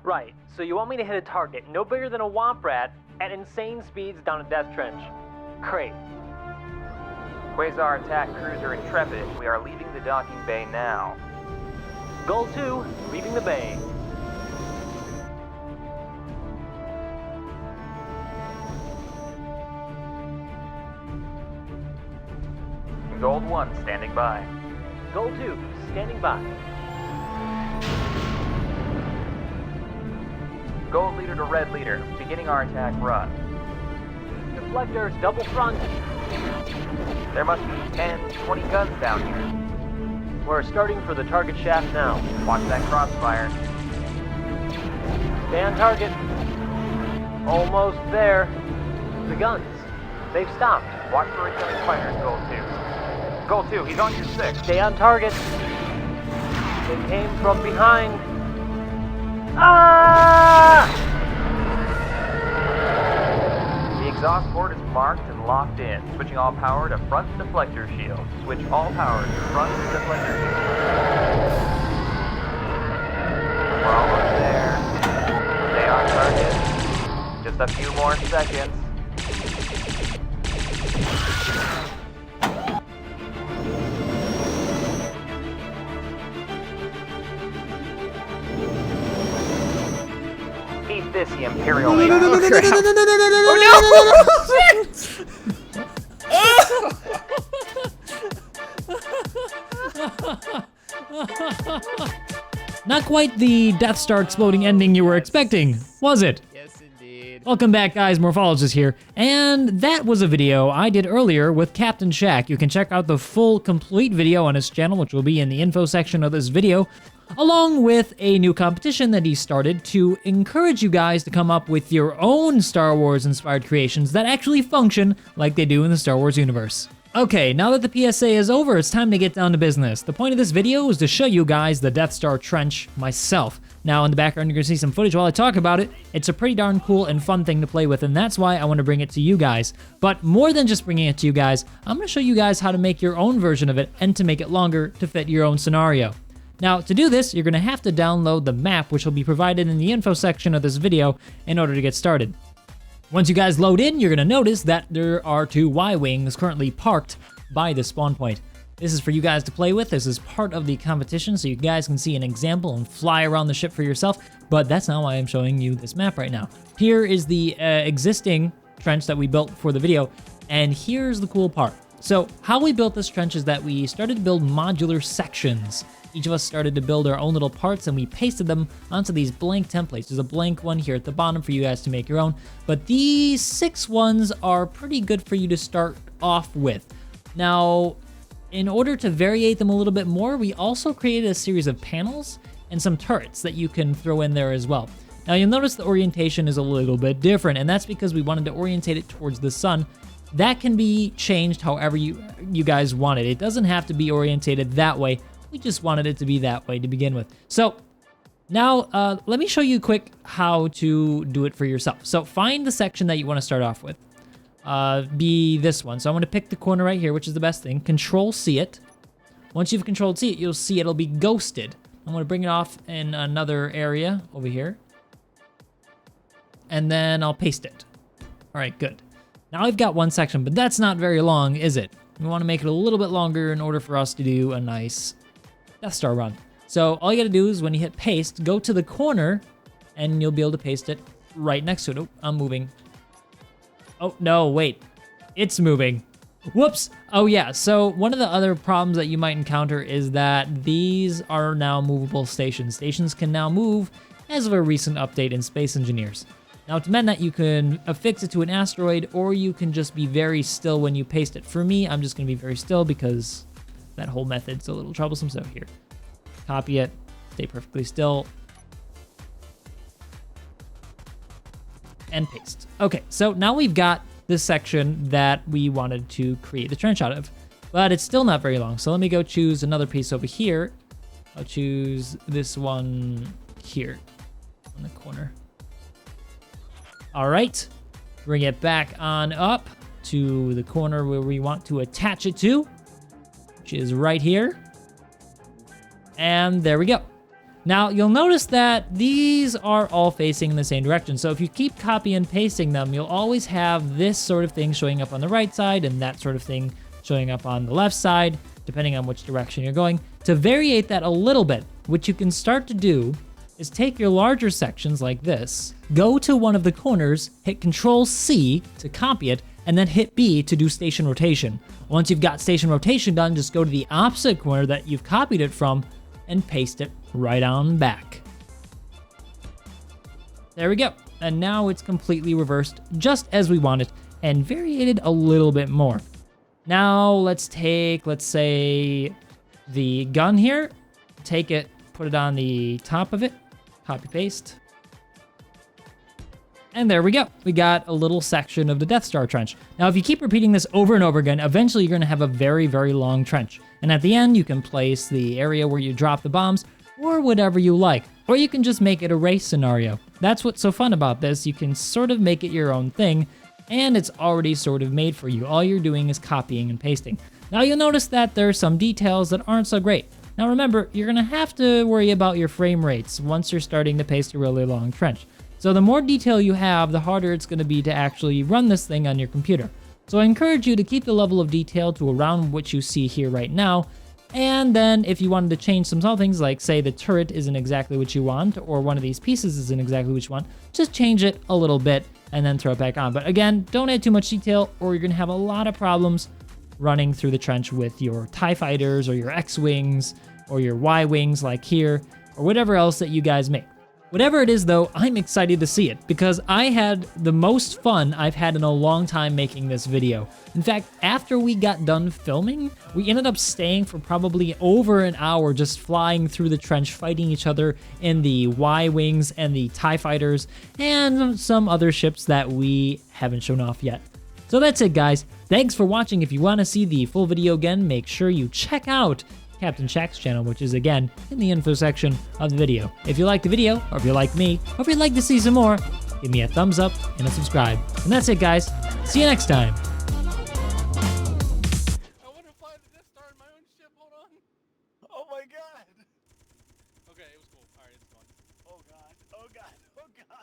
Right, so you want me to hit a target no bigger than a womp rat at insane speeds down a death trench. Great. Quasar attack cruiser Intrepid, we are leaving the docking bay now. Goal 2, leaving the bay. Gold 1 standing by. Goal 2, standing by. Gold leader to red leader, beginning our attack run. Deflectors, double front. There must be 10, 20 guns down here. We're starting for the target shaft now. Watch that crossfire. Stay on target. Almost there. The guns. They've stopped. Watch for incoming fighters, Gold 2. Gold 2, he's on your 6. Stay on target. They came from behind. Ah! The exhaust port is marked and locked in. Switching all power to front deflector shield. Switch all power to front deflector shield. We're almost there. Stay on target. Just a few more seconds. Eat this, the Imperial. Oh, crap. Oh, no! Not quite the Death Star exploding ending you were expecting, was it? Yes, indeed. Welcome back, guys. Morphologist here. And that was a video I did earlier with Captain Shack. You can check out the full, complete video on his channel, which will be in the info section of this video, along with a new competition that he started to encourage you guys to come up with your own Star Wars-inspired creations that actually function like they do in the Star Wars universe. Okay, now that the PSA is over, it's time to get down to business. The point of this video is to show you guys the Deathstar Trench myself. Now, in the background, you're gonna see some footage while I talk about it. It's a pretty darn cool and fun thing to play with, and that's why I want to bring it to you guys. But more than just bringing it to you guys, I'm gonna show you guys how to make your own version of it and to make it longer to fit your own scenario. Now, to do this, you're gonna have to download the map, which will be provided in the info section of this video in order to get started. Once you guys load in, you're gonna notice that there are 2 Y-Wings currently parked by the spawn point. This is for you guys to play with. This is part of the competition, so you guys can see an example and fly around the ship for yourself, but that's not why I'm showing you this map right now. Here is the existing trench that we built for the video, and here's the cool part. So how we built this trench is that we started to build modular sections. Each of us started to build our own little parts, and we pasted them onto these blank templates. There's a blank one here at the bottom for you guys to make your own, but these 6 ones are pretty good for you to start off with. Now, in order to variate them a little bit more, we also created a series of panels and some turrets that you can throw in there as well. Now, you'll notice the orientation is a little bit different, and that's because we wanted to orientate it towards the sun. That can be changed however you guys want it. It doesn't have to be orientated that way. We just wanted it to be that way to begin with. So now let me show you quick how to do it for yourself. So find the section that you want to start off with. Be this one. So I'm going to pick the corner right here, which is the best thing. Control-C it. Once you've Control-C it, you'll see it'll be ghosted. I'm going to bring it off in another area over here. And then I'll paste it. All right, good. Now I've got one section, but that's not very long, is it? We want to make it a little bit longer in order for us to do a nice Death Star run. So all you gotta do is when you hit paste, go to the corner and you'll be able to paste it right next to it. Oh, I'm moving. Oh, no, wait. It's moving. Whoops. Oh yeah, so one of the other problems that you might encounter is that these are now movable stations. Stations can now move as of a recent update in Space Engineers. Now to amend that, you can affix it to an asteroid, or you can just be very still when you paste it. For me, I'm just gonna be very still because that whole method's a little troublesome. So here, copy it, stay perfectly still, and paste. Okay, so now we've got this section that we wanted to create the trench out of, but it's still not very long. So let me go choose another piece over here. I'll choose this one here on the corner. All right, bring it back on up to the corner where we want to attach it to, which is right here. And there we go. Now, you'll notice that these are all facing in the same direction. So if you keep copy and pasting them, you'll always have this sort of thing showing up on the right side and that sort of thing showing up on the left side, depending on which direction you're going. To variate that a little bit, what you can start to do is take your larger sections like this, go to one of the corners, hit Control-C to copy it, and then hit B to do station rotation. Once you've got station rotation done, just go to the opposite corner that you've copied it from and paste it right on back. There we go. And now it's completely reversed just as we want it and variated a little bit more. Now let's take, let's say, the gun here, take it, put it on the top of it, copy paste. And there we go. We got a little section of the Deathstar Trench. Now, if you keep repeating this over and over again, eventually you're going to have a very, very long trench. And at the end, you can place the area where you drop the bombs or whatever you like. Or you can just make it a race scenario. That's what's so fun about this. You can sort of make it your own thing, and it's already sort of made for you. All you're doing is copying and pasting. Now, you'll notice that there are some details that aren't so great. Now, remember, you're going to have to worry about your frame rates once you're starting to paste a really long trench. So the more detail you have, the harder it's going to be to actually run this thing on your computer. So I encourage you to keep the level of detail to around what you see here right now. And then if you wanted to change some small things, like say the turret isn't exactly what you want, or one of these pieces isn't exactly what you want, just change it a little bit and then throw it back on. But again, don't add too much detail or you're going to have a lot of problems running through the trench with your TIE fighters or your X-Wings or your Y-Wings like here, or whatever else that you guys make. Whatever it is though, I'm excited to see it because I had the most fun I've had in a long time making this video. In fact, after we got done filming, we ended up staying for probably over an hour just flying through the trench, fighting each other in the Y-Wings and the TIE fighters and some other ships that we haven't shown off yet. So that's it, guys. Thanks for watching. If you want to see the full video again, make sure you check out Captain Shack's channel, which is again in the info section of the video. If you liked the video, or if you like me, or if you'd like to see some more, give me a thumbs up and a subscribe. And that's it, guys. See you next time. I want to fly the Death Star in my own ship. Hold on. Oh my god. Okay, it was cool. All right, it's gone. Oh god. Oh god. Oh god.